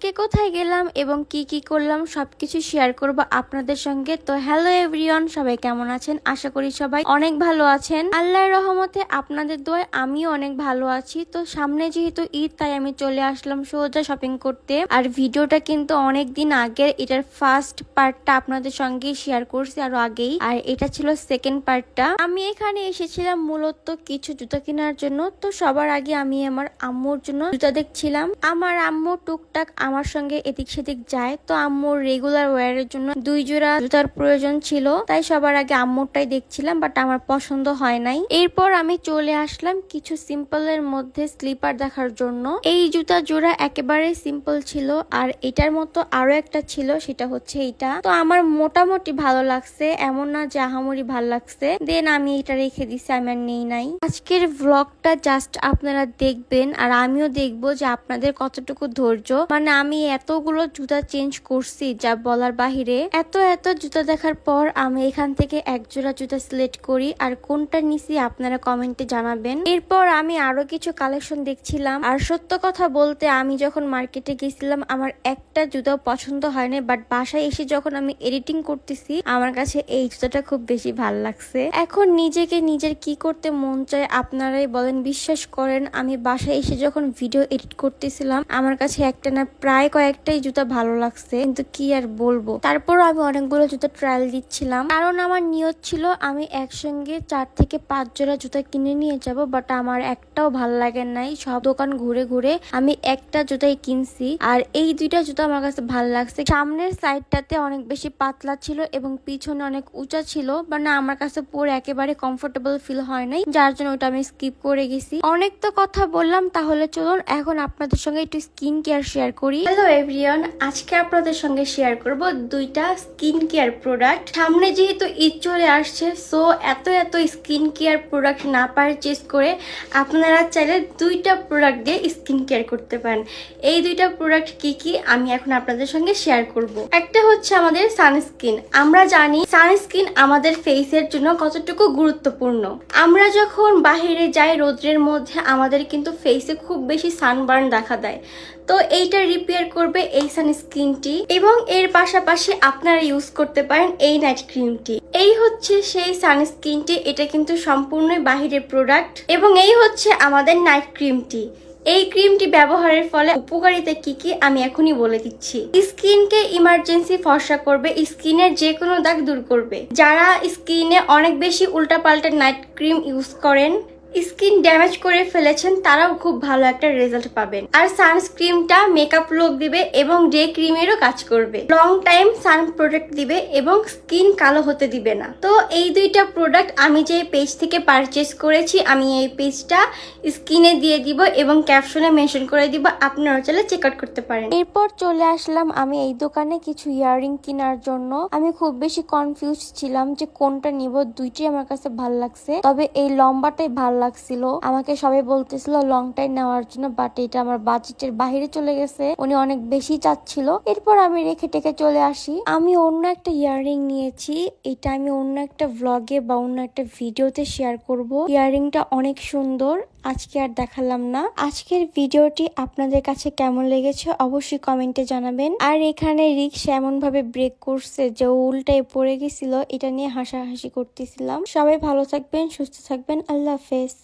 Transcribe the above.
আজকে কোথায় গেলাম এবং কি কি করলাম সবকিছু শেয়ার করব আপনাদের সঙ্গে। তো হ্যালো এভরিওয়ান, সবাই কেমন আছেন? আশা করি সবাই অনেক ভালো আছেন। আল্লাহর রহমতে আপনাদের দোয়ায় আমিও অনেক ভালো আছি। তো সামনে যেহেতু ঈদ, তাই আমি চলে আসলাম সোজা শপিং করতে। আর ভিডিওটা কিন্তু অনেক দিন আগের, এটার ফার্স্ট পার্টটা আপনাদের সঙ্গে শেয়ার করছি আরো আগেই, আর এটা ছিল সেকেন্ড পার্টটা। আমি এখানে এসেছিলাম মূলত কিছু জুতা কেনার জন্য। তো সবার আগে আমি আমার আম্মুর জন্য জুতা দেখছিলাম। আমার আম্মু টুকটাক আমার সঙ্গে এদিক সেদিক যায়, তো আম্মুর রেগুলার ওয়ারের জন্য 2 জোড়া জুতার প্রয়োজন ছিল, তাই সবার আগে আম্মুরটাই দেখছিলাম, বাট আমার পছন্দ হয় নাই। এরপর আমি চলে আসলাম কিছু সিম্পলের মধ্যে স্লিপার দেখার জন্য। এই জুতা জোড়া একেবারে সিম্পল ছিল, আর এটার মতো আরো একটা ছিল, সেটা হচ্ছে এটা। তো আমার মোটামুটি ভালো লাগছে, এমন না যে আহামরি ভালো লাগছে, দেন আমি এটা রেখে দিছি, আমি আর নেই নাই। আজকের ব্লগটা জাস্ট আপনারা দেখবেন আর আমিও দেখবো যে আপনাদের কতটুকু ধৈর্য। মানে আমি এতগুলো জুতা চেঞ্জ করছি যা বলার বাহিরে। এত জুতা দেখার পর আমি এখান থেকে এক জোড়া জুতা সিলেক্ট করি, আর কোনটা নিছি আপনারা কমেন্টে জানাবেন। এরপর আমি আরো কিছু কালেকশন দেখছিলাম, আর সত্য কথা বলতে আমি যখন মার্কেটে গেছিলাম আমার একটা জুতাও পছন্দ হয়নি, বাট বাসায় এসে যখন আমি এডিটিং করতেছি আমার কাছে এই জুতাটা খুব বেশি ভাল লাগছে। এখন নিজেকে নিজের কি করতে মন চায় আপনারাই বলেন। বিশ্বাস করেন, আমি বাসায় এসে যখন ভিডিও এডিট করতেছিলাম আমার কাছে একটা না প্রায় কয়েকটাই জুতা ভালো লাগছে, কিন্তু কি আর বলবো। তারপর আমি অনেকগুলো জুতা ট্রায়াল দিচ্ছিলাম, কারণ আমার নিয়ত ছিল আমি একসঙ্গে 4 থেকে 5 জোড়া জুতা কিনে নিয়ে যাব, বাট আমার একটাও ভালো লাগে নাই। সব দোকান ঘুরে ঘুরে আমি একটা জুতাই কিনছি, আর এই দুইটা জুতা আমার কাছে ভালো লাগছে। সামনের সাইডটাতে অনেক বেশি পাতলা ছিল এবং পিছনে অনেক উঁচা ছিল, মানে আমার কাছে পরে একেবারে কমফোর্টেবল ফিল হয় নাই, যার জন্য ওটা আমি স্কিপ করে গেছি। অনেক তো কথা বললাম, তাহলে চলুন এখন আপনাদের সঙ্গে একটু স্কিন কেয়ার শেয়ার করি। হ্যালো এভরিওয়ান, আজকে আপনাদের সঙ্গে শেয়ার করব দুইটা স্কিন কেয়ার প্রোডাক্ট। সামনে যেহেতু ঈদ চলে আসছে, সো এত স্কিন কেয়ার প্রোডাক্ট না পারচেজ করে আপনারা চাইলে দুইটা প্রোডাক্ট দিয়ে স্কিন কেয়ার করতে পারেন। এই দুইটা প্রোডাক্ট কি কি আমি এখন আপনাদের সঙ্গে শেয়ার করব। একটা হচ্ছে আমাদের সানস্ক্রিন। আমরা জানি সানস্ক্রিন আমাদের ফেসের জন্য কতটুকু গুরুত্বপূর্ণ। আমরা যখন বাহিরে যাই রোদ্রের মধ্যে আমাদের কিন্তু ফেসে খুব বেশি সানবার্ন দেখা দেয়, তো এইটা রিপেয়ার করবে এই সানস্ক্রিনটি, এবং এর পাশাপাশি আপনারা ইউজ করতে পারেন এই নাইট ক্রিমটি। এই হচ্ছে সেই সানস্ক্রিনটি, এটা কিন্তু সম্পূর্ণই বাহিরের প্রোডাক্ট, এবং এই হচ্ছে আমাদের নাইট ক্রিমটি। এই ক্রিমটি ব্যবহারের ফলে উপকারিতা কি কি আমি এখনই বলে দিচ্ছি। স্কিনকে ইমার্জেন্সি ফর্সা করবে, স্কিনের যে কোনো দাগ দূর করবে। যারা স্কিনে অনেক বেশি উল্টাপাল্টা নাইট ক্রিম ইউজ করেন, স্কিন ড্যামেজ করে ফেলেছেন, তারাও খুব ভালো একটা রেজাল্ট পাবেন। আর সানস্ক্রিনটা মেকআপ লুক দিবে এবং ডে ক্রিমেরও কাজ করবে, লং টাইম সান প্রোটেক্ট দিবে এবং স্কিন কালো হতে দিবে না। তো এই দুইটা প্রোডাক্ট আমি যে পেজ থেকে পারচেজ করেছি, আমি এই পেজটা স্ক্রিনে দিয়ে দিব এবং ক্যাপশনে মেনশন করে দিব, আপনারা চাইলে চেক আউট করতে পারেন। এরপর চলে আসলাম আমি এই দোকানে কিছু ইয়াররিং কেনার জন্য। আমি খুব বেশি কনফিউজ ছিলাম যে কোনটা নিব, দুইটাই আমার কাছে ভালো লাগছে, তবে এই লম্বাটাই ভালো লাগছিল। আমাকে সবাই বলতেছিল লং টাইম নেওয়ার জন্য, বাট এটা আমার বাজেটের বাইরে চলে গেছে, উনি অনেক বেশি চাচ্ছিল। এরপর আমি রেখে টেকে চলে আসি। আমি অন্য একটা ইয়াররিং নিয়েছি, এটা আমি অন্য একটা ভ্লগে বা অন্য একটা ভিডিওতে শেয়ার করব। ইয়াররিংটা অনেক সুন্দর, আজকে আর দেখালাম না। আজকের ভিডিওটি আপনাদের কাছে কেমন লেগেছে অবশ্যই কমেন্টে জানাবেন। আর এখানে রিক্সা এমন ভাবে ব্রেক করছে যে উল্টায় পড়ে গেছিল, এটা নিয়ে হাসাহাসি করতেছিলাম। সবাই ভালো থাকবেন, সুস্থ থাকবেন, আল্লাহ হাফেজ।